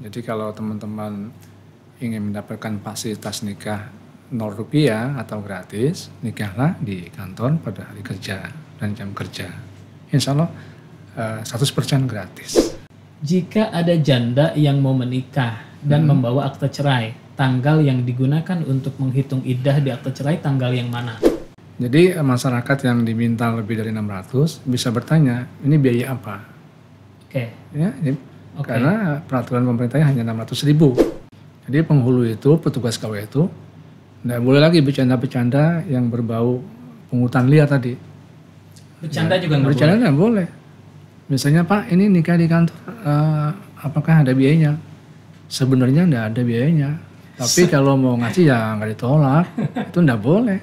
Jadi kalau teman-teman ingin mendapatkan fasilitas nikah 0 rupiah atau gratis, nikahlah di kantor pada hari kerja dan jam kerja. Insya Allah 100% gratis. Jika ada janda yang mau menikah dan membawa akte cerai, tanggal yang digunakan untuk menghitung iddah di akte cerai tanggal yang mana? Jadi masyarakat yang diminta lebih dari 600 bisa bertanya, ini biaya apa? Oke. Ya, karena peraturan pemerintahnya hanya 600.000. Jadi penghulu itu, petugas KW itu, nggak boleh lagi bercanda-bercanda yang berbau pungutan liar tadi. Bercanda juga nggak boleh? Bercanda nggak boleh. Misalnya, Pak, ini nikah di kantor, apakah ada biayanya? Sebenarnya nggak ada biayanya. Tapi kalau mau ngasih ya nggak ditolak, itu nggak boleh.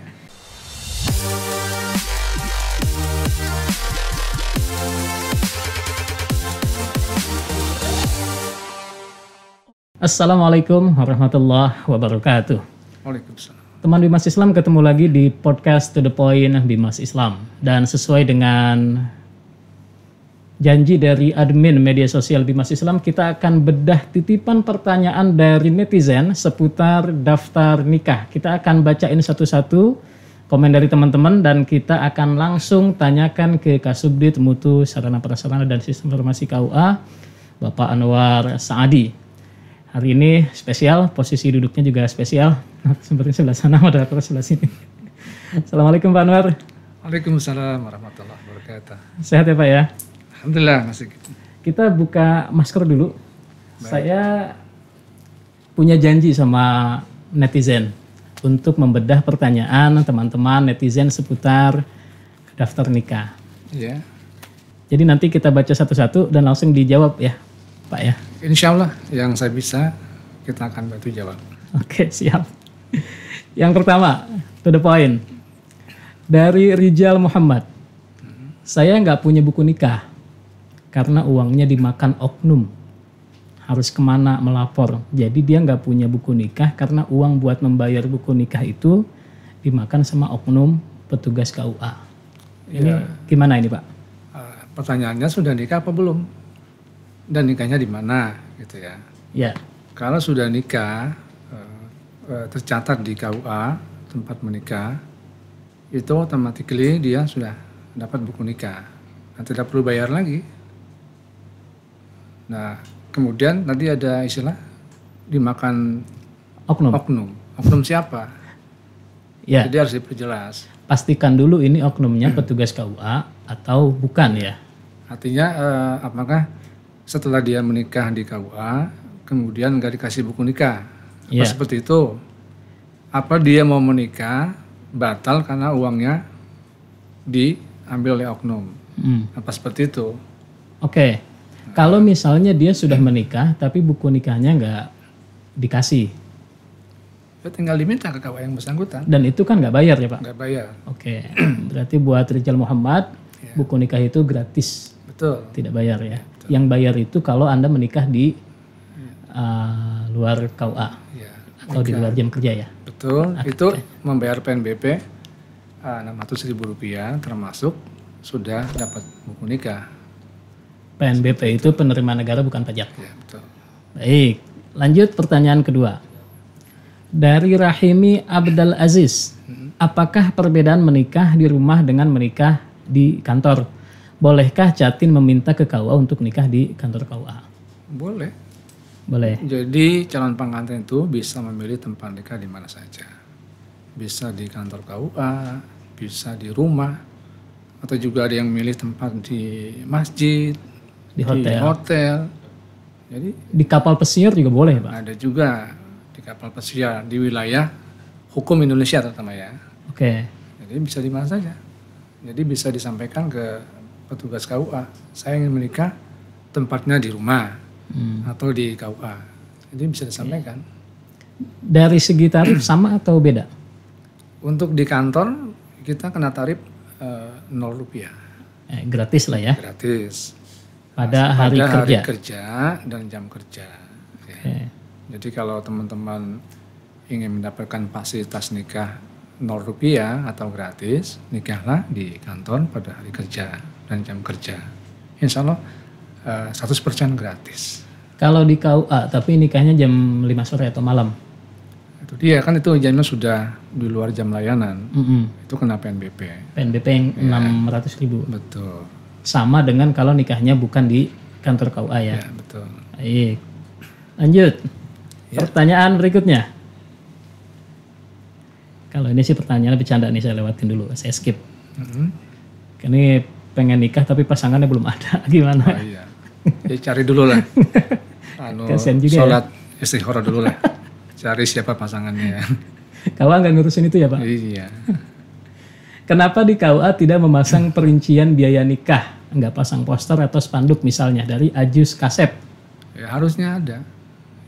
Assalamualaikum warahmatullahi wabarakatuh. Waalaikumsalam. Teman Bimas Islam, ketemu lagi di podcast To The Point Bimas Islam. Dan sesuai dengan janji dari admin media sosial Bimas Islam, kita akan bedah titipan pertanyaan dari netizen seputar daftar nikah. Kita akan bacain satu-satu komen dari teman-teman dan kita akan langsung tanyakan ke Kasubdit Mutu Sarana Prasarana dan Sistem Informasi KUA, Bapak Anwar Saadi. Hari ini spesial, posisi duduknya juga spesial. Seperti sebelah sana, moderator sebelah sini. Assalamualaikum Pak Anwar. Waalaikumsalam warahmatullahi wabarakatuh. Sehat ya Pak ya? Alhamdulillah masih gitu. Kita buka masker dulu. Baik. Saya punya janji sama netizen untuk membedah pertanyaan teman-teman netizen seputar daftar nikah. Iya. Jadi nanti kita baca satu-satu dan langsung dijawab ya Pak ya? Insya Allah yang saya bisa kita akan bantu jawab. Oke, siap. Yang pertama, to the point. Dari Rijal Muhammad. Saya nggak punya buku nikah karena uangnya dimakan oknum. Harus kemana melapor. Jadi dia nggak punya buku nikah karena uang buat membayar buku nikah itu dimakan sama oknum petugas KUA. Ini gimana ini Pak? Pertanyaannya sudah nikah apa belum? Dan nikahnya di mana gitu ya? Ya. Kalau sudah nikah tercatat di KUA tempat menikah, itu automatically dia sudah dapat buku nikah dan tidak perlu bayar lagi. Nah, kemudian tadi ada istilah dimakan Oknum. Oknum siapa? Ya. Jadi harus diperjelas. Pastikan dulu ini oknumnya petugas KUA atau bukan ya? Artinya apakah setelah dia menikah di KUA, kemudian nggak dikasih buku nikah? Apa seperti itu? Apa dia mau menikah batal karena uangnya diambil oleh oknum? Apa seperti itu? Oke. Kalau misalnya dia sudah menikah tapi buku nikahnya nggak dikasih, Ya tinggal diminta ke KUA yang bersangkutan. dan itu kan nggak bayar ya Pak? Nggak bayar. Oke. Berarti buat Rijal Muhammad buku nikah itu gratis, Betul. tidak bayar ya. Yang bayar itu kalau Anda menikah di luar KUA atau di luar jam kerja ya. Betul. Itu membayar PNBP Rp600.000 termasuk sudah dapat buku nikah. PNBP itu penerimaan negara bukan pajak. Ya, betul. Baik, lanjut pertanyaan kedua. Dari Rahimi Abdul Aziz, apakah perbedaan menikah di rumah dengan menikah di kantor? Bolehkah Jatin meminta ke KUA untuk nikah di kantor KUA? Boleh. Boleh. Jadi calon pengantin itu bisa memilih tempat nikah di mana saja. Bisa di kantor KUA, bisa di rumah, atau juga ada yang milih tempat di masjid, di hotel. Jadi di kapal pesiar juga boleh Pak? Ada juga di kapal pesiar di wilayah hukum Indonesia terutama ya. Oke. Jadi bisa di mana saja. Jadi bisa disampaikan ke petugas KUA, saya ingin menikah tempatnya di rumah atau di KUA. Jadi bisa disampaikan. Dari segi tarif sama atau beda? Untuk di kantor kita kena tarif 0 rupiah. Gratis lah ya? Gratis. Pada hari kerja dan jam kerja. Ya. Jadi kalau teman-teman ingin mendapatkan fasilitas nikah 0 rupiah atau gratis, nikahlah di kantor pada hari kerja dan jam kerja. Insya Allah 100% gratis. Kalau di KUA, tapi nikahnya jam 5 sore atau malam? Itu dia kan, itu jamnya sudah di luar jam layanan. Itu kena PNBP. PNBP yang 600.000. Betul. Sama dengan kalau nikahnya bukan di kantor KUA ya. Ya, betul. Baik. Lanjut. Pertanyaan berikutnya. Kalau ini sih pertanyaan bercanda nih, saya lewatin dulu, saya skip. Ini pengen nikah tapi pasangannya belum ada, gimana? Oh iya. Ya cari dulu lah. Kasian juga sholat istikharah dulu lah. Cari siapa pasangannya. KUA nggak ngurusin itu ya Pak? Iya. Kenapa di KUA tidak memasang perincian biaya nikah? Nggak pasang poster atau spanduk misalnya dari Ajus Kasep? Ya, harusnya ada.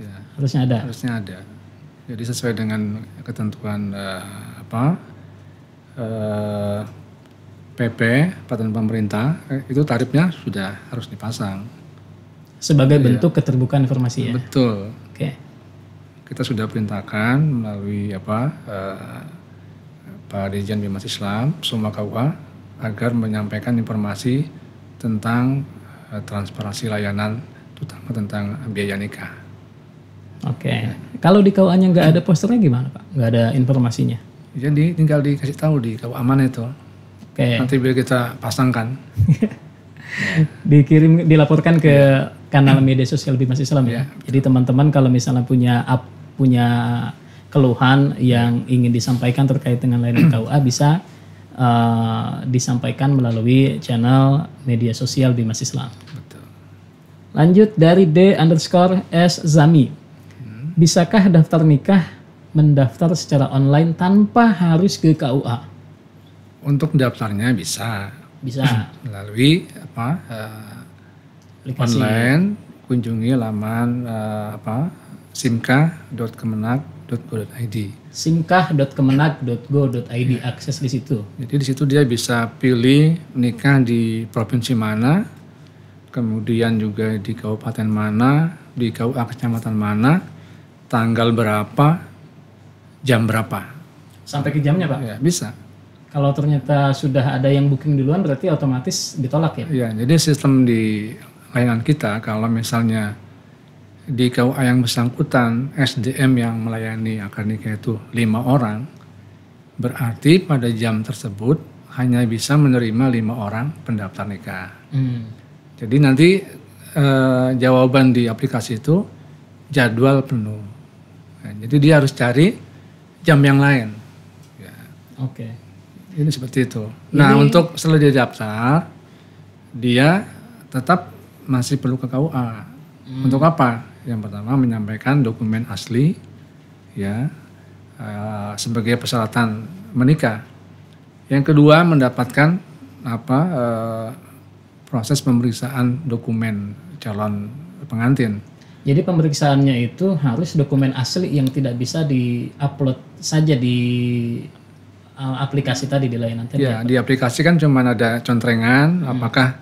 Ya, harusnya ada. Harusnya ada. Jadi sesuai dengan ketentuan PP, peraturan pemerintah, itu tarifnya sudah harus dipasang. Sebagai bentuk keterbukaan informasi ya? Betul. Oke. Kita sudah perintahkan melalui Pak Dirjen Bimas Islam, semua KUA, agar menyampaikan informasi tentang transparansi layanan, terutama tentang biaya nikah. Oke. Kalau di KUA-nya nggak ada posternya gimana Pak? Nggak ada informasinya? Jadi tinggal dikasih tahu di KUA Amanah itu. Oke. Nanti biar kita pasangkan. Dikirim, dilaporkan ke kanal media sosial Bimas Islam ya. Jadi teman-teman kalau misalnya punya keluhan yang ingin disampaikan terkait dengan layanan KUA bisa disampaikan melalui channel media sosial Bimas Islam. Betul. Lanjut dari D_S Zami. Bisakah daftar nikah mendaftar secara online tanpa harus ke KUA? Untuk daftarnya bisa. Bisa. Melalui online, kunjungi laman simkah.kemenag.go.id. simkah.kemenag.go.id, akses di situ. Jadi di situ dia bisa pilih nikah di provinsi mana, kemudian juga di kabupaten mana, di KUA kecamatan mana, tanggal berapa, jam berapa. Sampai ke jamnya Pak? Ya, bisa. Kalau ternyata sudah ada yang booking duluan berarti otomatis ditolak ya? Iya, jadi sistem di layanan kita kalau misalnya di KUA yang bersangkutan SDM yang melayani akad nikah itu 5 orang, berarti pada jam tersebut hanya bisa menerima 5 orang pendaftar nikah. Jadi nanti jawaban di aplikasi itu jadwal penuh. Nah, jadi dia harus cari jam yang lain. Ya. Oke. Ini seperti itu. Nah, untuk setelah dia daftar, dia tetap masih perlu ke KUA. Untuk apa? Yang pertama menyampaikan dokumen asli, ya, sebagai persyaratan menikah. Yang kedua mendapatkan proses pemeriksaan dokumen calon pengantin. Jadi pemeriksaannya itu harus dokumen asli yang tidak bisa di-upload saja di aplikasi tadi di layanan tadi. Ya, di aplikasi kan cuma ada contrengan, apakah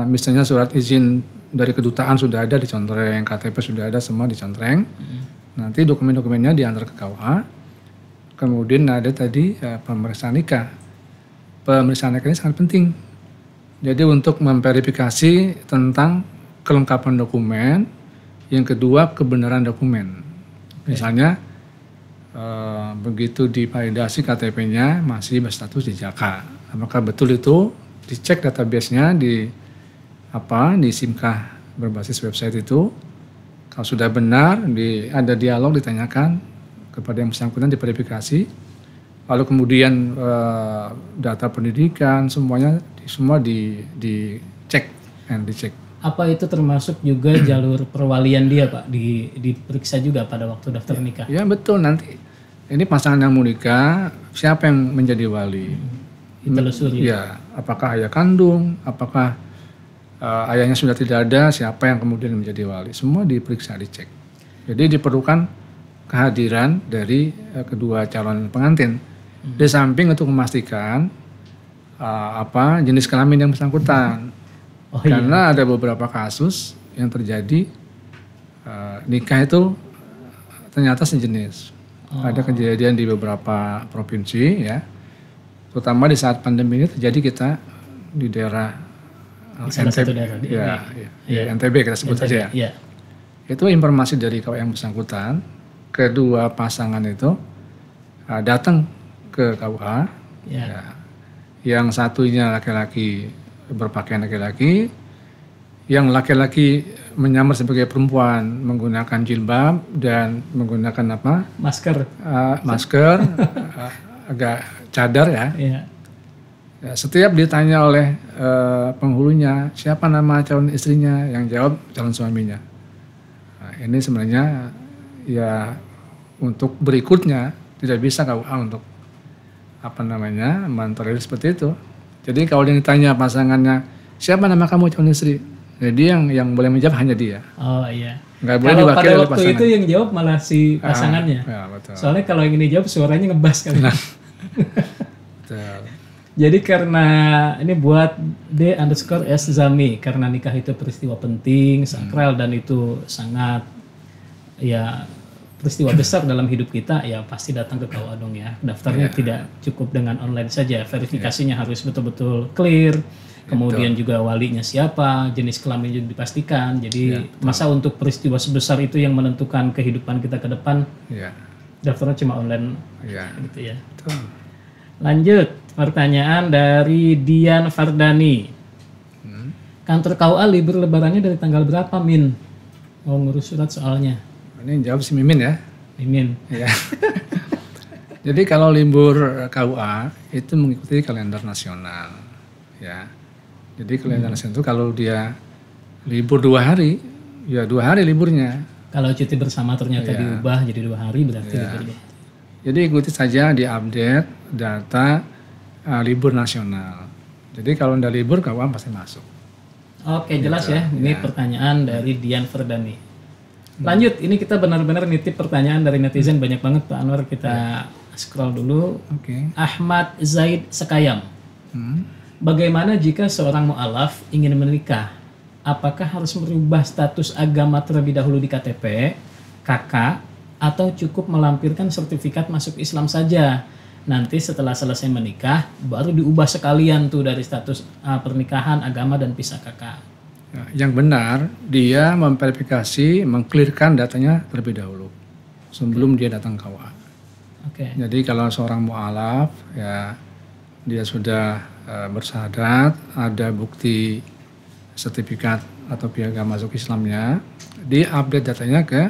misalnya surat izin dari kedutaan sudah ada dicontreng, KTP sudah ada semua dicontreng. Nanti dokumen-dokumennya diantar ke KUA. Kemudian ada tadi pemeriksaan nikah. Pemeriksaan nikah ini sangat penting. Jadi untuk memverifikasi tentang kelengkapan dokumen, yang kedua kebenaran dokumen. Misalnya begitu divalidasi KTP-nya masih berstatus dijaka. Apakah betul itu? Dicek database-nya di SIMKAH berbasis website itu. Kalau sudah benar, ada dialog ditanyakan kepada yang bersangkutan, diverifikasi. Lalu kemudian data pendidikan semuanya semua dicek. Apa itu termasuk juga jalur perwalian dia Pak? Diperiksa juga pada waktu daftar nikah? Ya betul, nanti ini pasangan yang mau nikah, siapa yang menjadi wali? Ditelusuri. Ya, apakah ayah kandung, apakah ayahnya sudah tidak ada, siapa yang kemudian menjadi wali? Semua diperiksa, dicek. Jadi diperlukan kehadiran dari kedua calon pengantin. Di samping untuk memastikan jenis kelamin yang bersangkutan. Karena ada beberapa kasus yang terjadi nikah itu ternyata sejenis. Ada kejadian di beberapa provinsi ya, terutama di saat pandemi ini terjadi kita di daerah NTB, NTB kita sebut saja ya. itu informasi dari KUA yang bersangkutan, kedua pasangan itu datang ke KUA. Ya. Yang satunya laki-laki berpakaian laki-laki, yang laki-laki menyamar sebagai perempuan menggunakan jilbab dan menggunakan apa? Masker, agak cadar ya. Ya. Setiap ditanya oleh penghulunya, siapa nama calon istrinya, yang jawab calon suaminya. Nah, ini sebenarnya ya untuk berikutnya tidak bisa KUA untuk mentolerir seperti itu. Jadi kalau yang ditanya pasangannya, siapa nama kamu calon istri? Jadi yang boleh menjawab hanya dia. Oh iya. Nggak boleh diwakili oleh pasangan. Pada waktu itu yang jawab malah si pasangannya. Ya, betul. Soalnya kalau yang ini jawab suaranya ngebas kan. Betul. Jadi karena ini buat D_S Zami, karena nikah itu peristiwa penting, sakral dan itu sangat ya peristiwa besar dalam hidup kita, ya pasti datang ke KUA dong ya. Daftarnya tidak cukup dengan online saja, verifikasinya harus betul-betul clear. Kemudian juga walinya siapa, jenis kelamin juga dipastikan. Jadi masa untuk peristiwa sebesar itu yang menentukan kehidupan kita ke depan, daftarnya cuma online gitu ya. Betul. Lanjut, pertanyaan dari Dian Fardani. Kantor KUA libur lebarannya dari tanggal berapa, Min? Mau ngurus surat soalnya. Ini jawab si Mimin ya. Mimin. Ya. Jadi kalau libur KUA itu mengikuti kalender nasional, ya. Jadi kalender nasional itu kalau dia libur 2 hari, ya 2 hari liburnya. Kalau cuti bersama ternyata diubah jadi 2 hari berarti libur. Jadi ikuti saja di update data libur nasional. Jadi kalau udah libur KUA pasti masuk. Oke, jelas ya. Ini pertanyaan dari Dian Ferdani. Lanjut, ini kita benar-benar nitip pertanyaan dari netizen banyak banget Pak Anwar, kita scroll dulu. Ahmad Zaid Sekayam. Bagaimana jika seorang mu'alaf ingin menikah? Apakah harus merubah status agama terlebih dahulu di KTP, KK, atau cukup melampirkan sertifikat masuk Islam saja? Nanti setelah selesai menikah, baru diubah sekalian tuh dari status pernikahan, agama, dan pisah KK. Yang benar, dia memverifikasi, mengclearkan datanya terlebih dahulu sebelum dia datang ke KUA. Jadi kalau seorang mu'alaf, ya dia sudah bersyahadat, ada bukti sertifikat atau piagam masuk Islamnya, di-update datanya ke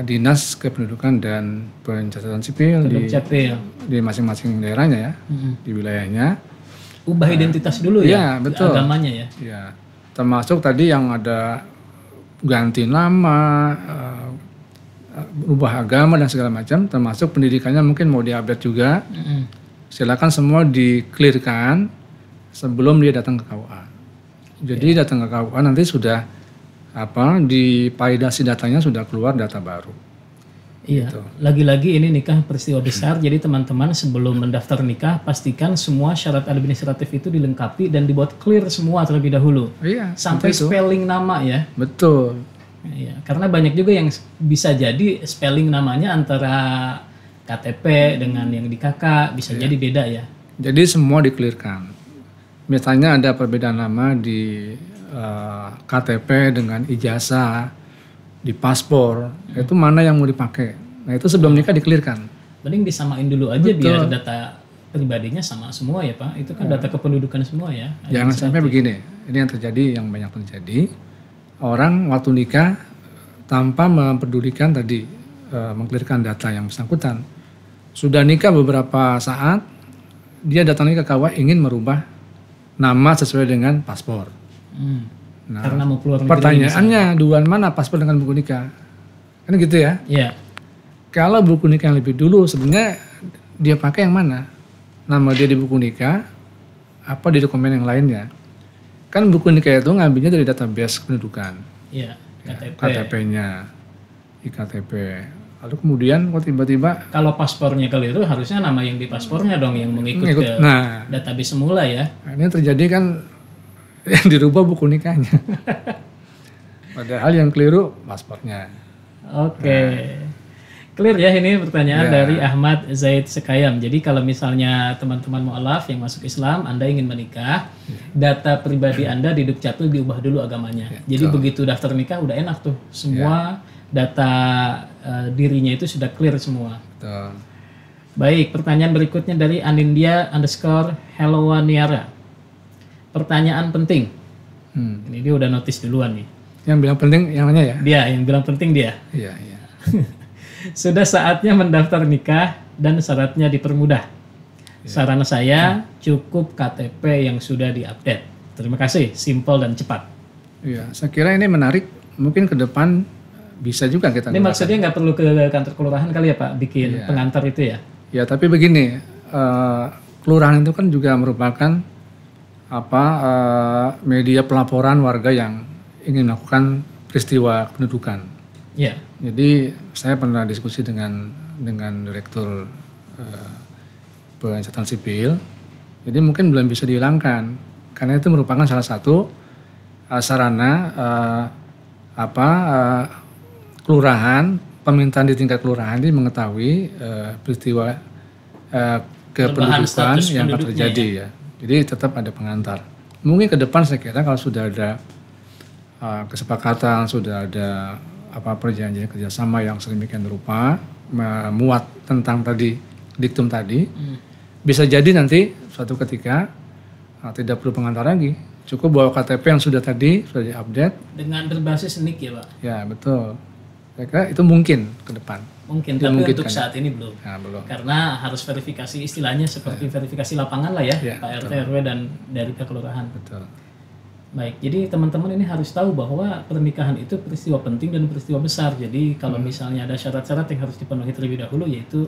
Dinas Kependudukan dan Pencatatan Sipil di masing-masing daerahnya ya, di wilayahnya. Ubah identitas dulu ya, betul. Agamanya ya. Ya, termasuk tadi yang ada ganti nama, ubah agama dan segala macam, termasuk pendidikannya mungkin mau diupdate juga. Silakan semua di-clearkan sebelum dia datang ke KUA. Jadi datang ke KUA nanti sudah dipalidasi datanya, sudah keluar data baru. Iya. Gitu. Lagi-lagi ini nikah peristiwa besar. Jadi teman-teman sebelum mendaftar nikah pastikan semua syarat administratif itu dilengkapi dan dibuat clear semua terlebih dahulu. Iya. Sampai spelling nama ya. Betul. Iya. Karena banyak juga yang bisa jadi spelling namanya antara KTP dengan yang di KK bisa jadi beda ya. Jadi semua di-clearkan. Misalnya ada perbedaan nama di KTP dengan ijazah, di paspor, itu mana yang mau dipakai. Nah itu sebelum nikah di-clearkan. Mending disamain dulu aja. Betul. Biar data pribadinya sama semua ya Pak. Itu kan data kependudukan semua ya. Jangan sampai begini, ini yang terjadi, yang banyak terjadi. Orang waktu nikah tanpa mempedulikan tadi, meng-clearkan data yang bersangkutan. Sudah nikah beberapa saat, dia datang ke KUA ingin merubah nama sesuai dengan paspor. Nah, karena mau keluar negeri. Pertanyaannya, duluan mana paspor dengan buku nikah? Kan gitu ya? Iya. Kalau buku nikah yang lebih dulu, sebenarnya dia pakai yang mana? Nama dia di buku nikah, apa di dokumen yang lainnya? Kan buku nikah itu ngambilnya dari database kependudukan. Iya, KTP-nya, IKTP. Lalu kemudian kok tiba-tiba kalau paspornya keliru, harusnya nama yang di paspornya dong yang mengikut ke database semula ya. Nah, ini terjadi kan yang dirubah buku nikahnya. Padahal yang keliru paspornya. Oke. Clear ya ini pertanyaan Ya. dari Ahmad Zaid Sekayam. Jadi kalau misalnya teman-teman mu'alaf yang masuk Islam, Anda ingin menikah, data pribadi Anda di Dukcapil diubah dulu agamanya. Jadi begitu daftar nikah udah enak tuh. Semua data dirinya itu sudah clear semua. Betul. Baik, pertanyaan berikutnya dari Anindya_Helwaniara. Pertanyaan penting. Ini dia udah notice duluan nih. Yang bilang penting yang nanya ya? Dia yang bilang penting dia. Iya, iya. Sudah saatnya mendaftar nikah dan syaratnya dipermudah. Saran saya cukup KTP yang sudah diupdate. Terima kasih, simpel dan cepat. Iya, saya kira ini menarik. Mungkin ke depan bisa juga kita. Ini maksudnya nggak perlu ke kantor kelurahan kali ya Pak, bikin pengantar itu ya? Ya, tapi begini, kelurahan itu kan juga merupakan media pelaporan warga yang ingin melakukan peristiwa pendudukan. Iya. Jadi saya pernah diskusi dengan direktur pencatatan sipil. Jadi mungkin belum bisa dihilangkan karena itu merupakan salah satu sarana kelurahan, pemerintahan di tingkat kelurahan ini mengetahui peristiwa kependudukan yang akan terjadi ya. Jadi tetap ada pengantar. Mungkin ke depan saya kira kalau sudah ada kesepakatan, sudah ada perjanjian kerjasama yang sedemikian rupa memuat tentang tadi diktum tadi, bisa jadi nanti suatu ketika tidak perlu pengantar lagi, cukup bawa KTP yang sudah diupdate dengan berbasis NIK ya Pak? Ya betul, saya kira itu mungkin ke depan. Mungkin, tapi untuk saat ini belum. Ya, belum. Karena harus verifikasi istilahnya seperti verifikasi lapangan lah ya, Pak RT, RW dan dari kelurahan. Betul. Baik, jadi teman-teman ini harus tahu bahwa pernikahan itu peristiwa penting dan peristiwa besar. Jadi kalau misalnya ada syarat-syarat yang harus dipenuhi terlebih dahulu, yaitu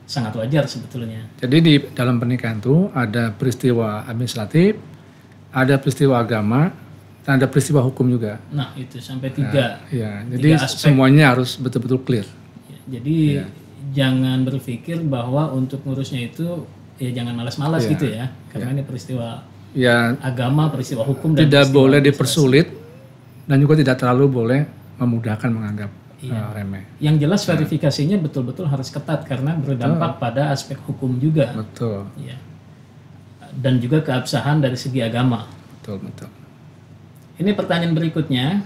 sangat wajar sebetulnya. Jadi di dalam pernikahan itu ada peristiwa administratif, ada peristiwa agama, dan ada peristiwa hukum juga. Nah itu sampai tiga. Jadi semuanya harus betul-betul clear. Ya, jadi jangan berpikir bahwa untuk ngurusnya itu ya jangan malas-malas gitu ya, karena ini peristiwa agama, peristiwa hukum dan tidak boleh dipersulit dan juga tidak terlalu boleh memudahkan menganggap remeh. Yang jelas verifikasinya betul-betul harus ketat karena berdampak pada aspek hukum juga. Betul. Ya. Dan juga keabsahan dari segi agama. Betul. Ini pertanyaan berikutnya.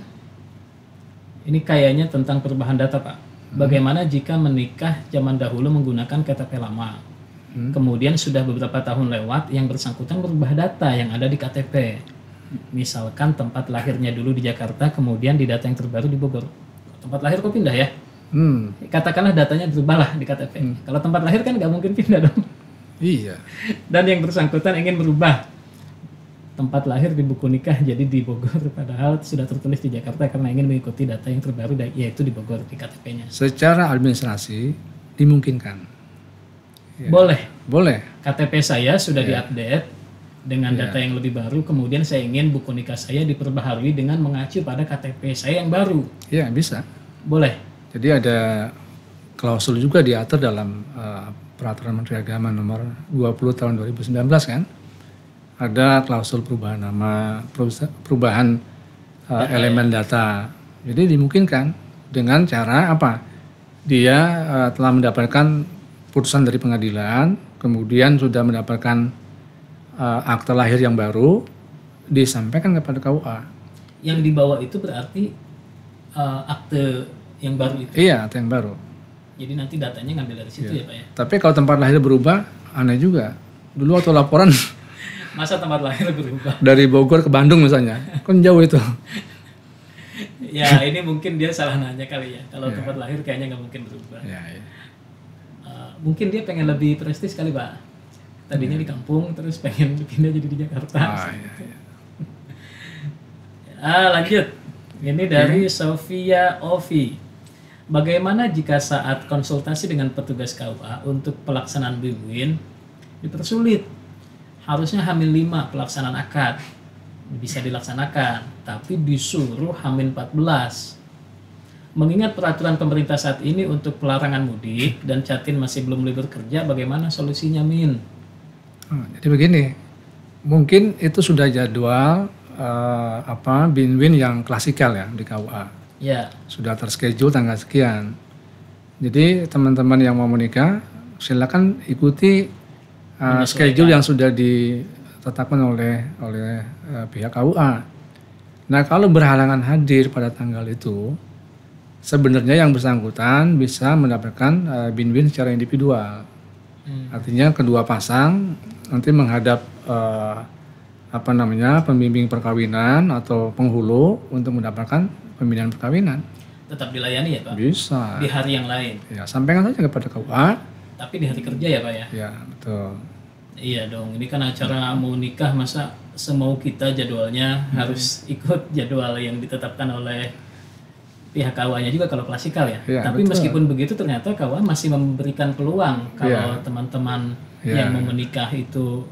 Ini kayaknya tentang perubahan data Pak. Bagaimana jika menikah zaman dahulu menggunakan KTP lama? Kemudian sudah beberapa tahun lewat yang bersangkutan berubah data yang ada di KTP. Misalkan tempat lahirnya dulu di Jakarta, kemudian di data yang terbaru di Bogor. Tempat lahir kok pindah ya? Katakanlah datanya berubahlah di KTP. Kalau tempat lahir kan nggak mungkin pindah dong. Iya. Dan yang bersangkutan ingin berubah tempat lahir di buku nikah jadi di Bogor, padahal sudah tertulis di Jakarta karena ingin mengikuti data yang terbaru yaitu di Bogor di KTP-nya. Secara administrasi dimungkinkan. Boleh. KTP saya sudah diupdate dengan data yang lebih baru, kemudian saya ingin buku nikah saya diperbaharui dengan mengacu pada KTP saya yang baru. Iya, bisa. Boleh. Jadi ada klausul juga diatur dalam Peraturan Menteri Agama nomor 20 tahun 2019 kan. Ada klausul perubahan nama, perubahan elemen data. Jadi dimungkinkan dengan cara apa? Dia telah mendapatkan putusan dari pengadilan, kemudian sudah mendapatkan akta lahir yang baru, disampaikan kepada KUA. Yang dibawa itu berarti akte yang baru itu? Iya, akte yang baru. Jadi nanti datanya ngambil dari situ ya Pak ya? Tapi kalau tempat lahir berubah, aneh juga. Dulu waktu laporan... Masa tempat lahir berubah? Dari Bogor ke Bandung misalnya, kan jauh itu. Ya ini mungkin dia salah nanya kali ya. Kalau tempat lahir kayaknya nggak mungkin berubah. Mungkin dia pengen lebih prestis kali Pak. Tadinya di kampung terus pengen pindah jadi di Jakarta. Lanjut. Ini dari Sofia Ovi. Bagaimana jika saat konsultasi dengan petugas KUA untuk pelaksanaan BUIN dipersulit? Harusnya H-5 pelaksanaan akad bisa dilaksanakan, tapi disuruh H-14. Mengingat peraturan pemerintah saat ini untuk pelarangan mudik dan Catin masih belum libur kerja, bagaimana solusinya Min? Jadi begini, mungkin itu sudah jadwal BIN-WIN yang klasikal ya di KUA. Ya. Sudah terschedule tanggal sekian. Jadi teman-teman yang mau menikah silakan ikuti schedule yang sudah ditetapkan oleh pihak KUA. Nah, kalau berhalangan hadir pada tanggal itu, sebenarnya yang bersangkutan bisa mendapatkan bin-bin secara individual. Artinya kedua pasang nanti menghadap pembimbing perkawinan atau penghulu untuk mendapatkan pembinaan perkawinan. Tetap dilayani ya Pak? Bisa. Di hari yang lain? Ya, sampaikan saja kepada KUA. Tapi di hari kerja ya Pak ya? Ya, betul. Iya dong, ini kan acara mau nikah, masa semau kita jadwalnya harus ikut jadwal yang ditetapkan oleh pihak KUA-nya juga kalau klasikal ya. Tapi betul. Meskipun begitu ternyata KUA masih memberikan peluang kalau teman-teman yang mau menikah itu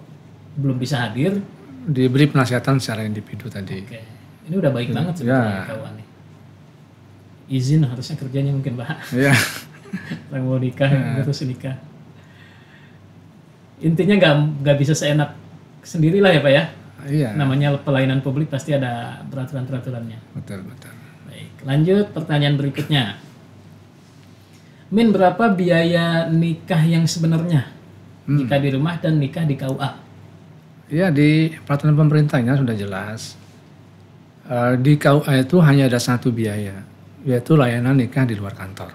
belum bisa hadir. Diberi penasihatkan secara individu tadi. Oke. Ini udah baik banget sebetulnya KUA nih. Izin harusnya kerjanya mungkin Pak. Iya. Orang mau nikah, terus nikah. Intinya nggak bisa seenak sendirilah ya Pak ya. Iya. Namanya pelayanan publik pasti ada peraturan-peraturannya. Betul. Baik, lanjut pertanyaan berikutnya. Min, berapa biaya nikah yang sebenarnya? Nikah di rumah dan nikah di KUA? Iya, di peraturan pemerintahnya sudah jelas. Di KUA itu hanya ada satu biaya, yaitu layanan nikah di luar kantor.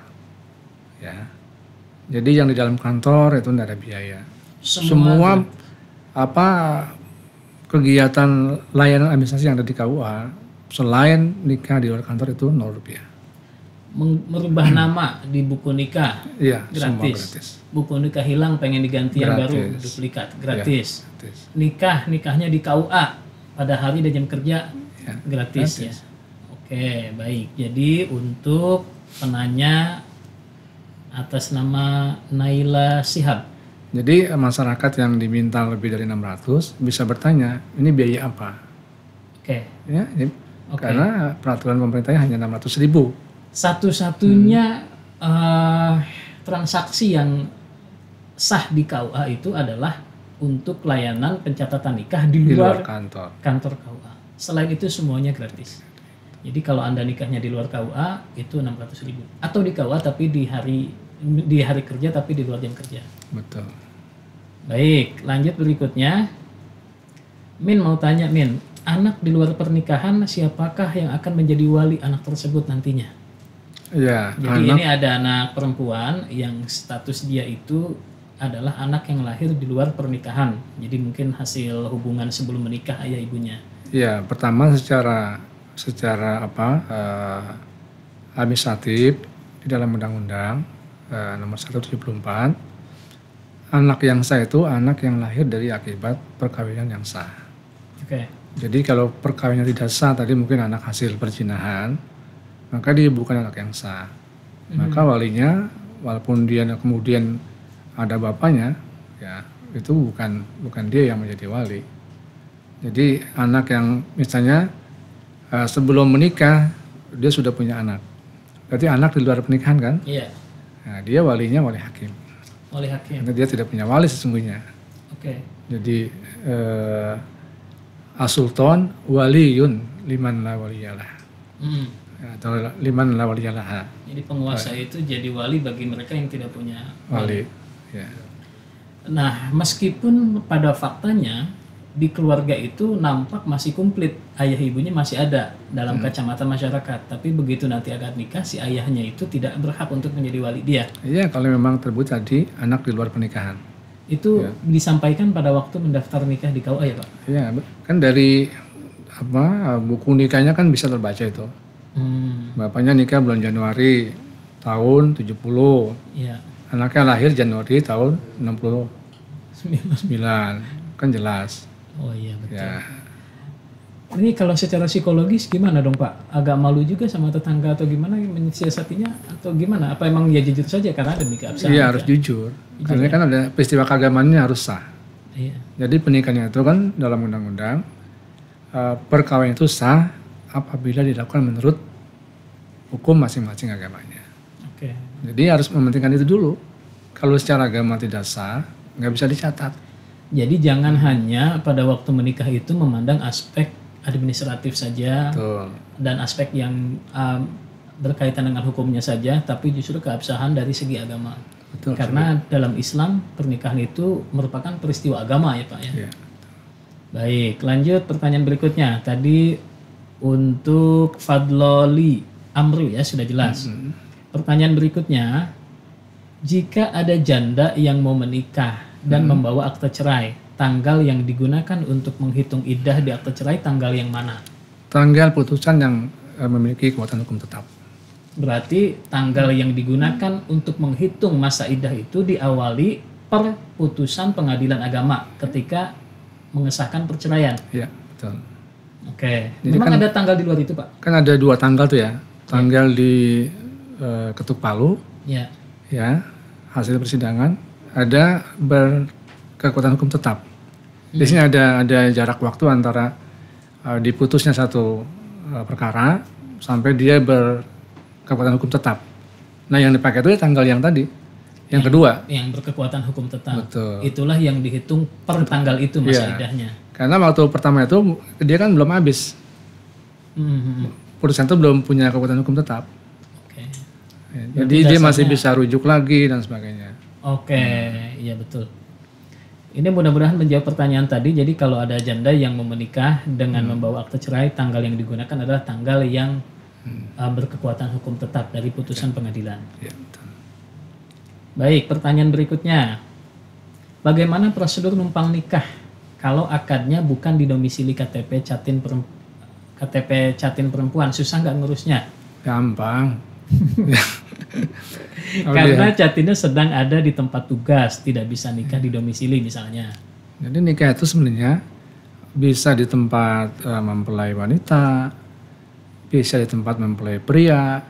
Ya. Jadi yang di dalam kantor itu tidak ada biaya. Semua kegiatan layanan administrasi yang ada di KUA selain nikah di luar kantor itu Rp0. Merubah nama di buku nikah gratis. Semua gratis. Buku nikah hilang pengen diganti yang baru duplikat gratis. Nikahnya di KUA pada hari dan jam kerja gratis ya. Oke, baik. Jadi untuk penanya atas nama Naila Shihab. Jadi masyarakat yang diminta lebih dari 600 bisa bertanya, ini biaya apa? Oke. Ya, karena peraturan pemerintahnya hanya 600.000. Satu-satunya transaksi yang sah di KUA itu adalah untuk layanan pencatatan nikah di luar kantor KUA. Selain itu semuanya gratis. Jadi kalau Anda nikahnya di luar KUA itu 600.000. Atau di KUA tapi di hari kerja tapi di luar jam kerja. Betul. Baik, lanjut berikutnya. Min mau tanya, Min, anak di luar pernikahan siapakah yang akan menjadi wali anak tersebut nantinya? Ya, jadi ini ada anak perempuan yang status dia itu adalah anak yang lahir di luar pernikahan. Jadi mungkin hasil hubungan sebelum menikah ayah ibunya. Ya, pertama secara administratif di dalam undang-undang nomor 174, anak yang sah itu anak yang lahir dari akibat perkawinan yang sah. Oke. Jadi kalau perkawinan tidak sah tadi mungkin anak hasil perzinahan, maka dia bukan anak yang sah. Maka walinya walaupun dia kemudian ada bapaknya, ya itu bukan dia yang menjadi wali. Jadi anak yang misalnya sebelum menikah dia sudah punya anak, berarti anak di luar pernikahan kan? Iya. Nah, dia walinya wali hakim. Wali hakim. Karena dia tidak punya wali sesungguhnya. Oke. Jadi as-sultan waliyun liman la waliyalah. Atau liman la waliyalah. Jadi penguasa itu jadi wali bagi mereka yang tidak punya wali. Ya. Nah, meskipun pada faktanya di keluarga itu nampak masih komplit, ayah ibunya masih ada dalam kacamata masyarakat, tapi begitu nanti akad nikah si ayahnya itu tidak berhak untuk menjadi wali dia. Iya, kalau memang terbukti tadi anak di luar pernikahan. Itu disampaikan pada waktu mendaftar nikah di KUA ya Pak? Iya, kan dari buku nikahnya kan bisa terbaca itu. Bapaknya nikah bulan Januari tahun 70. Iya. Anaknya lahir Januari tahun 69. Kan jelas. Oh iya betul. Ya. Ini kalau secara psikologis gimana dong Pak? Agak malu juga sama tetangga atau gimana mensiasatinya atau gimana? Apa emang ya jujur saja karena ada nikah absah? Iya harus jujur. Karena kan ada peristiwa keagamannya harus sah. Iya. Jadi pernikahannya itu kan dalam undang-undang perkawinan itu sah apabila dilakukan menurut hukum masing-masing agamanya. Oke. Jadi harus mementingkan itu dulu. Kalau secara agama tidak sah, nggak bisa dicatat. Jadi jangan hanya pada waktu menikah itu memandang aspek administratif saja. Betul. Dan aspek yang berkaitan dengan hukumnya saja, tapi justru keabsahan dari segi agama. Betul. Karena dalam Islam pernikahan itu merupakan peristiwa agama ya Pak ya. Iya. Baik, lanjut pertanyaan berikutnya. Tadi untuk Fadloli Amru ya sudah jelas. Pertanyaan berikutnya, jika ada janda yang mau menikah dan membawa akte cerai, tanggal yang digunakan untuk menghitung iddah di akte cerai tanggal yang mana? Tanggal putusan yang memiliki kekuatan hukum tetap. Berarti tanggal yang digunakan untuk menghitung masa iddah itu diawali per putusan pengadilan agama ketika mengesahkan perceraian. Iya, betul. Oke. Jadi Memang kan- ada tanggal di luar itu Pak? Kan ada 2 tanggal tuh ya. Tanggal di ketuk palu, Ya. ya, hasil persidangan, ada berkekuatan hukum tetap. Di sini ada jarak waktu antara diputusnya satu perkara sampai dia berkekuatan hukum tetap. Nah, yang dipakai itu ya tanggal yang tadi, yang kedua. Yang berkekuatan hukum tetap. Betul. Itulah yang dihitung per tanggal itu masa Iya. iddahnya. Karena waktu pertama itu dia kan belum habis, Mhm. putusan itu belum punya kekuatan hukum tetap. Oke. Ya, jadi dia masih bisa rujuk lagi dan sebagainya. Oke, iya betul. Ini mudah-mudahan menjawab pertanyaan tadi. Jadi kalau ada janda yang mau menikah dengan membawa akte cerai, tanggal yang digunakan adalah tanggal yang berkekuatan hukum tetap dari putusan pengadilan. Ya, betul. Baik, pertanyaan berikutnya. Bagaimana prosedur numpang nikah kalau akadnya bukan di domisili KTP Catin perempuan? Susah nggak ngurusnya? Gampang. Karena Catinnya sedang ada di tempat tugas, tidak bisa nikah di domisili misalnya. Jadi nikah itu sebenarnya bisa di tempat mempelai wanita, bisa di tempat mempelai pria,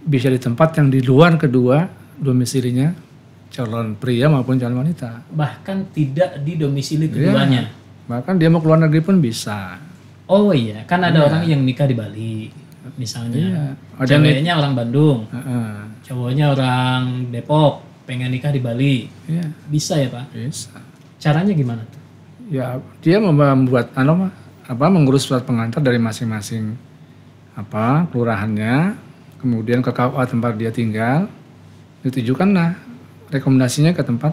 bisa di tempat yang di luar kedua domisilinya calon pria maupun calon wanita. Bahkan tidak di domisili keduanya. Bahkan dia mau keluar negeri pun bisa. Oh iya, kan ada orang yang nikah di Bali misalnya. Ada Ceweknya orang Bandung, Heeh. cowoknya orang Depok, pengen nikah di Bali. Iya, Bisa ya Pak? bisa. Caranya gimana tuh? Ya, dia membuat mengurus surat pengantar dari masing-masing kelurahannya, kemudian ke KUA tempat dia tinggal, ditujukanlah rekomendasinya ke tempat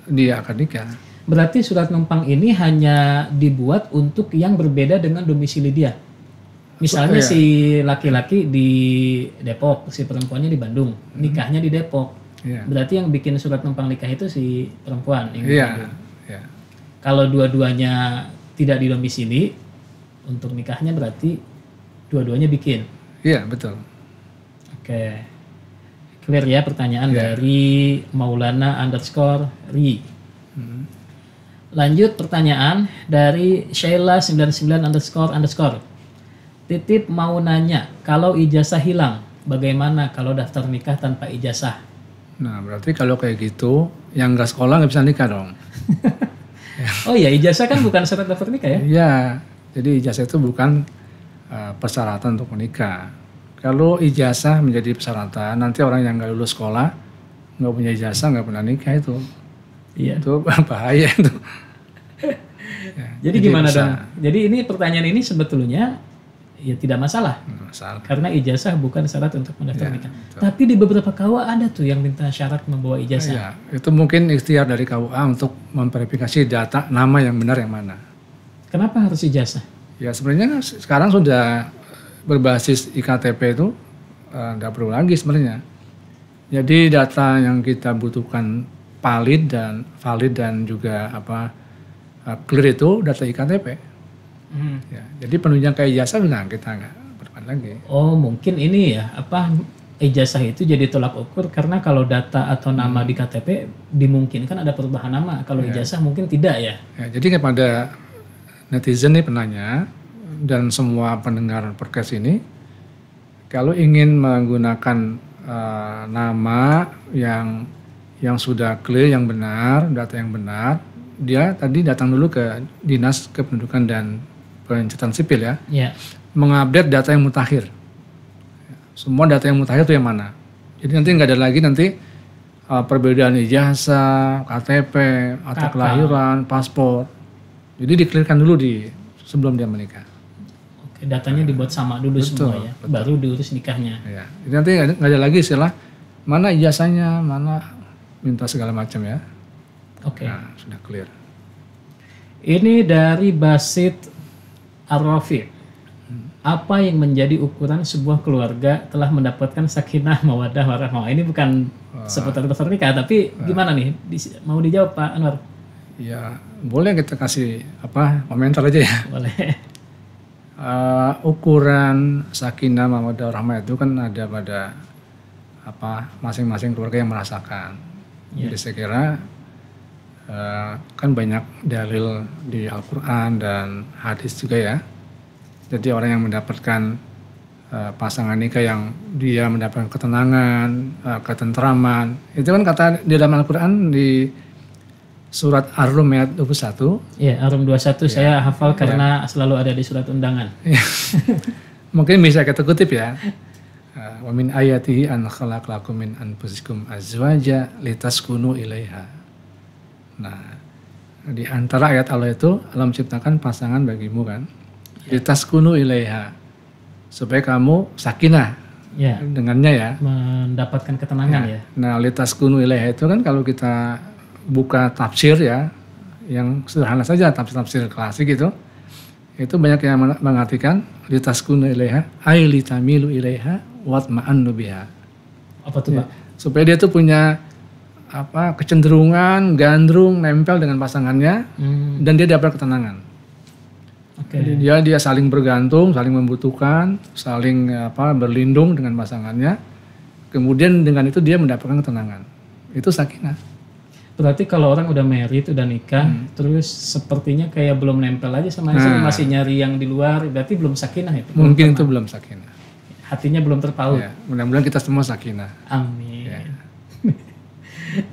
dia akan nikah. Berarti surat numpang ini hanya dibuat untuk yang berbeda dengan domisili dia. Misalnya Iya. si laki-laki di Depok, si perempuannya di Bandung, nikahnya di Depok. Iya. Berarti yang bikin surat numpang nikah itu si perempuan yang di Iya. Bandung. Iya. Kalau dua-duanya tidak di domisili, untuk nikahnya berarti dua-duanya bikin. Iya, betul. Oke. Clear ya pertanyaan dari Maulana_Ri. Lanjut pertanyaan dari Sheila99__. Titip mau nanya, kalau ijazah hilang, bagaimana kalau daftar nikah tanpa ijazah? Nah, berarti kalau kayak gitu, yang nggak sekolah nggak bisa nikah dong. Oh iya, ijazah kan bukan syarat daftar nikah ya? Iya, jadi ijazah itu bukan persyaratan untuk menikah. Kalau ijazah menjadi persyaratan, nanti orang yang nggak lulus sekolah, nggak punya ijazah, nggak pernah nikah itu. Iya. Itu bahaya itu. Ya, Jadi gimana bisa. dong? Jadi ini pertanyaan ini sebetulnya ya tidak masalah. Masalah. Karena ijazah bukan syarat untuk mendaftar Ya, nikah. betul. Tapi di beberapa KUA ada tuh yang minta syarat membawa ijazah. Ya, itu mungkin ikhtiar dari KUA untuk memverifikasi data nama yang benar yang mana. Kenapa harus ijazah? Ya sebenarnya sekarang sudah berbasis IKTP itu nggak perlu lagi sebenarnya. Jadi data yang kita butuhkan valid dan juga clear itu data IKTP. Ya, jadi penunjang kayak ijazah kita nggak perlukan lagi. Oh mungkin ini ya ijazah itu jadi tolak ukur karena kalau data atau nama di KTP dimungkinkan ada perubahan nama. Kalau ijazah mungkin tidak ya. Ya, jadi kepada netizen nih penanya dan semua pendengar podcast ini, kalau ingin menggunakan nama yang sudah clear, yang benar, data yang benar, dia tadi datang dulu ke Dinas Kependudukan dan Pencatatan Sipil ya, Ya. mengupdate data yang mutakhir. Semua data yang mutakhir itu yang mana? Jadi nanti nggak ada lagi nanti perbedaan ijazah, KTP, akta kelahiran, paspor. Jadi dikelirkan dulu sebelum dia menikah. Datanya dibuat sama dulu semua ya, betul. baru diurus nikahnya. Ya. Jadi nanti nggak ada lagi istilah mana ijazahnya, mana minta segala macam ya. Oke. Nah, sudah clear. Ini dari Basit Ar-Rafiq. Apa yang menjadi ukuran sebuah keluarga telah mendapatkan sakinah mawaddah warahmah? Ini bukan seputar nikah, tapi gimana nih? Mau dijawab Pak Anwar? Ya, boleh kita kasih komentar aja ya. Boleh. Ukuran sakinah mawaddah warahmah itu kan ada pada masing-masing keluarga yang merasakan. Jadi saya kira kan banyak dalil di Al-Quran dan hadis juga ya. Jadi orang yang mendapatkan pasangan nikah yang dia mendapatkan ketenangan, ketentraman, itu kan kata di dalam Al-Quran di surat Ar-Rum ayat 21. Iya, Ar-Rum 21 saya hafal karena selalu ada di surat undangan. Mungkin bisa kita kutip ya. Wa min ayatihi an khalaq lakum min anfusikum azwaja litaskunu ilaiha. Nah, di antara ayat Allah itu Allah menciptakan pasangan bagimu kan. Litaskunu ilaiha. Supaya kamu sakinah dengannya ya. Mendapatkan ketenangan ya. Nah, litaskunu ilaiha itu kan kalau kita buka tafsir ya, yang sederhana saja tafsir klasik itu banyak yang mengartikan litaskunu ilaiha ay litamilu ilaiha watma'annu biha. Apa tuh Pak? Supaya dia tuh punya kecenderungan gandrung nempel dengan pasangannya dan dia dapat ketenangan. Jadi dia saling bergantung, saling membutuhkan, saling berlindung dengan pasangannya. Kemudian dengan itu dia mendapatkan ketenangan. Itu sakinah. Berarti kalau orang udah married, udah nikah, terus sepertinya kayak belum nempel aja sama istri, masih nyari yang di luar, berarti belum sakinah ya? Mungkin itu belum sakinah. Hatinya belum terpaut. Ya, mudah-mudahan kita semua sakinah. Amin. Ya.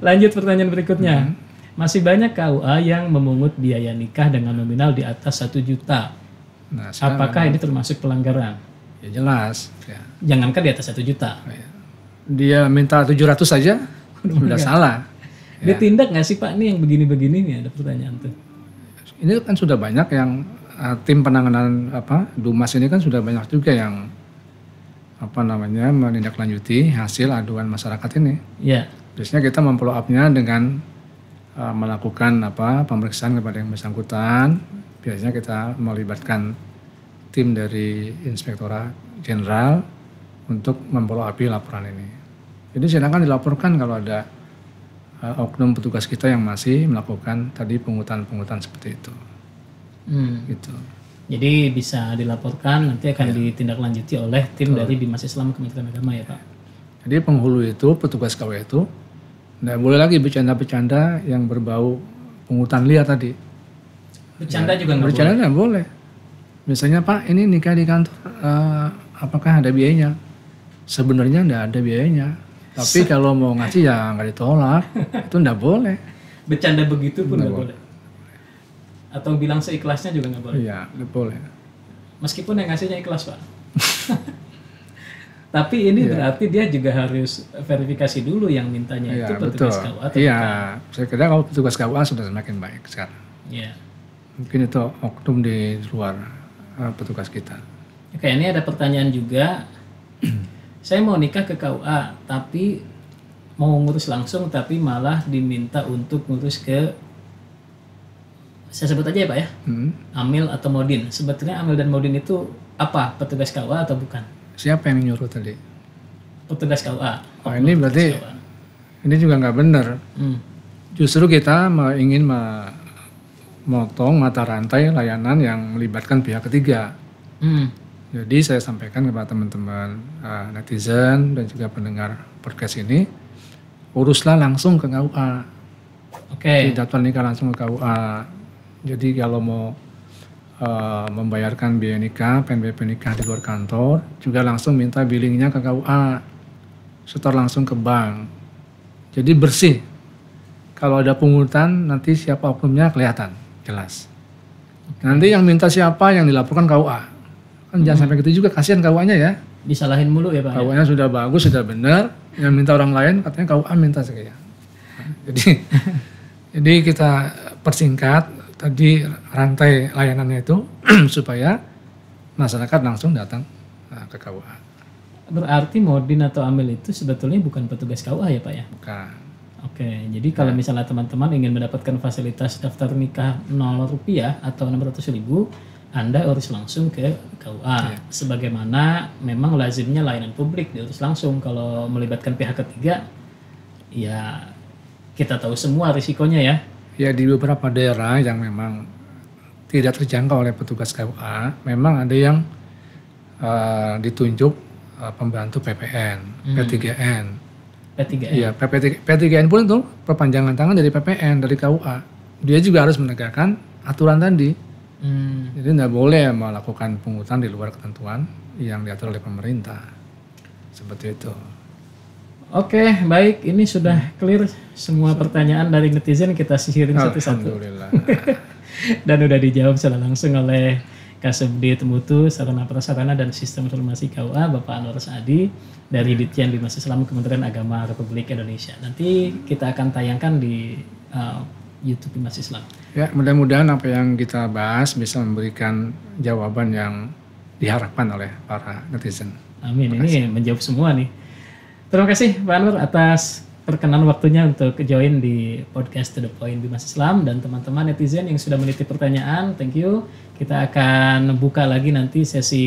Lanjut pertanyaan berikutnya. Masih banyak KUA yang memungut biaya nikah dengan nominal di atas 1 juta. Nah, apakah ini termasuk pelanggaran? Ya jelas. Ya. Jangankan di atas 1 juta. Dia minta 700 saja, sudah salah. Dia tindak nggak sih Pak? Ini yang begini-begini nih, ada pertanyaan tuh. Ini kan sudah banyak yang tim penanganan Dumas ini kan sudah banyak juga yang menindaklanjuti hasil aduan masyarakat ini. Iya. Biasanya kita memfollow up-nya dengan melakukan pemeriksaan kepada yang bersangkutan. Biasanya kita melibatkan tim dari Inspektorat Jenderal untuk memfollow up laporan ini. Jadi silakan dilaporkan kalau ada oknum petugas kita yang masih melakukan tadi pungutan-pungutan seperti itu. Gitu. Jadi bisa dilaporkan, nanti akan ditindaklanjuti oleh tim dari Bimas Islam Kementerian Agama ya Pak. Jadi penghulu itu, petugas KW itu nggak boleh lagi bercanda-bercanda yang berbau pungutan liar tadi. Bercanda juga nggak boleh? Bercanda nggak boleh. Misalnya Pak, ini nikah di kantor, apakah ada biayanya? Sebenarnya nggak ada biayanya. Tapi kalau mau ngasih ya nggak ditolak, itu nggak boleh. Bercanda begitu pun nggak boleh. Atau bilang seikhlasnya juga nggak boleh. Iya, nggak boleh. Meskipun yang ngasihnya ikhlas Pak. Tapi ini berarti dia juga harus verifikasi dulu yang mintanya itu petugas KUA. Iya, saya kira kalau petugas KUA sudah semakin baik sekarang. Iya. Mungkin itu oknum di luar petugas kita. Oke, ini ada pertanyaan juga. Saya mau nikah ke KUA, tapi mau ngurus langsung, tapi malah diminta untuk ngurus ke, saya sebut aja ya Pak ya, Amil atau Modin. Sebetulnya Amil dan Modin itu apa? Petugas KUA atau bukan? Siapa yang nyuruh tadi? Petugas KUA. Oh, ini berarti ini juga nggak benar. Justru kita ingin memotong mata rantai layanan yang melibatkan pihak ketiga. Jadi saya sampaikan kepada teman-teman netizen dan juga pendengar podcast ini, uruslah langsung ke KUA. Daftar nikah langsung ke KUA. Jadi kalau mau membayarkan biaya nikah, PNBP nikah di luar kantor, juga langsung minta billingnya ke KUA, setor langsung ke bank. Jadi bersih. Kalau ada pungutan, nanti siapa oknumnya kelihatan, jelas. Nanti yang minta siapa yang dilaporkan KUA. Kan jangan sampai gitu juga, kasihan KUA-nya ya. Disalahin mulu ya Pak. KUA-nya sudah bagus, sudah benar, yang minta orang lain katanya KUA minta sekian. Jadi kita persingkat tadi rantai layanannya itu supaya masyarakat langsung datang ke KUA. Berarti Modin atau Amil itu sebetulnya bukan petugas KUA ya Pak ya? Bukan. Oke, jadi kalau misalnya teman-teman ingin mendapatkan fasilitas daftar nikah Rp0 atau 600.000, Anda urus langsung ke KUA. Sebagaimana memang lazimnya layanan publik diurus langsung. Kalau melibatkan pihak ketiga, ya kita tahu semua risikonya ya. Ya di beberapa daerah yang memang tidak terjangkau oleh petugas KUA, memang ada yang ditunjuk pembantu PPN, P3N. P3N? Iya, P3N pun itu perpanjangan tangan dari PPN, dari KUA. Dia juga harus menegakkan aturan tadi. Jadi tidak boleh melakukan pungutan di luar ketentuan yang diatur oleh pemerintah. Seperti itu. Oke, baik. Ini sudah clear semua pertanyaan dari netizen, kita sihirin satu-satu. Alhamdulillah. Dan udah dijawab secara langsung oleh Kasubdi Temutu, Sarana Prasarana dan Sistem Informasi KUA, Bapak Anwar Saadi dari Ditjen Bimas Islam Kementerian Agama Republik Indonesia. Nanti kita akan tayangkan di YouTube Bimas Islam. Ya, mudah-mudahan apa yang kita bahas bisa memberikan jawaban yang diharapkan oleh para netizen. Amin. Ini menjawab semua nih. Terima kasih Pak Anwar atas perkenan waktunya untuk join di podcast To The Point Bimas Islam, dan teman-teman netizen yang sudah menitip pertanyaan, thank you. Kita akan buka lagi nanti sesi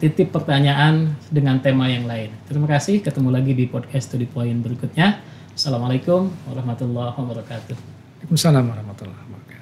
titip pertanyaan dengan tema yang lain. Terima kasih, ketemu lagi di podcast To The Point berikutnya. Assalamualaikum warahmatullahi wabarakatuh. Waalaikumsalam warahmatullahi wabarakatuh.